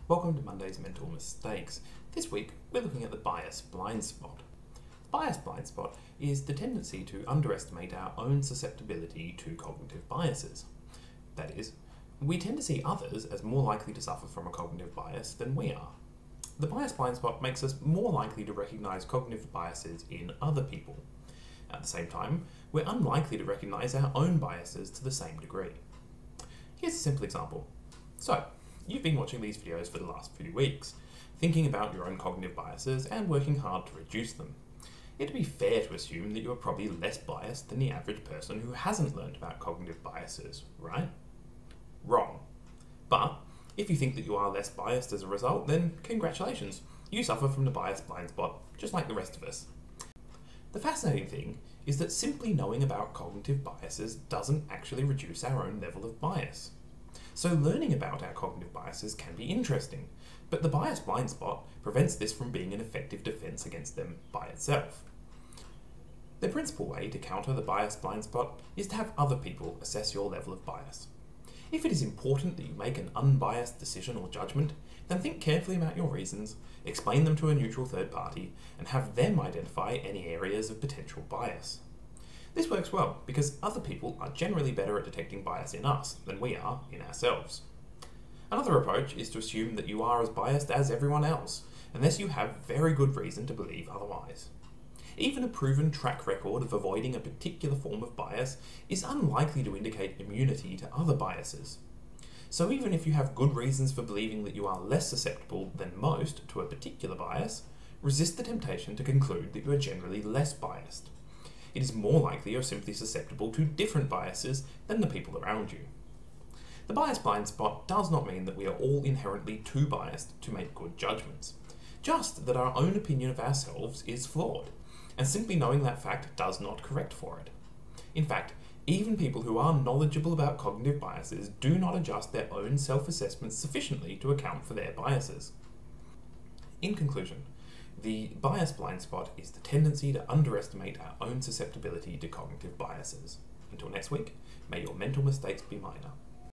Welcome to Monday's Mental Mistakes. This week, we're looking at the bias blind spot. The bias blind spot is the tendency to underestimate our own susceptibility to cognitive biases. That is, we tend to see others as more likely to suffer from a cognitive bias than we are. The bias blind spot makes us more likely to recognize cognitive biases in other people. At the same time, we're unlikely to recognize our own biases to the same degree. Here's a simple example. So, you've been watching these videos for the last few weeks, thinking about your own cognitive biases and working hard to reduce them. It'd be fair to assume that you are probably less biased than the average person who hasn't learned about cognitive biases, right? Wrong. But if you think that you are less biased as a result, then congratulations. You suffer from the bias blind spot, just like the rest of us. The fascinating thing is that simply knowing about cognitive biases doesn't actually reduce our own level of bias. So learning about our cognitive biases can be interesting, but the bias blind spot prevents this from being an effective defense against them by itself. The principal way to counter the bias blind spot is to have other people assess your level of bias. If it is important that you make an unbiased decision or judgment, then think carefully about your reasons, explain them to a neutral third party, and have them identify any areas of potential bias. This works well because other people are generally better at detecting bias in us than we are in ourselves. Another approach is to assume that you are as biased as everyone else, unless you have very good reason to believe otherwise. Even a proven track record of avoiding a particular form of bias is unlikely to indicate immunity to other biases. So even if you have good reasons for believing that you are less susceptible than most to a particular bias, resist the temptation to conclude that you are generally less biased. It is more likely you're simply susceptible to different biases than the people around you. The bias blind spot does not mean that we are all inherently too biased to make good judgments, just that our own opinion of ourselves is flawed, and simply knowing that fact does not correct for it. In fact, even people who are knowledgeable about cognitive biases do not adjust their own self-assessments sufficiently to account for their biases. In conclusion, the bias blind spot is the tendency to underestimate our own susceptibility to cognitive biases. Until next week, may your mental mistakes be minor.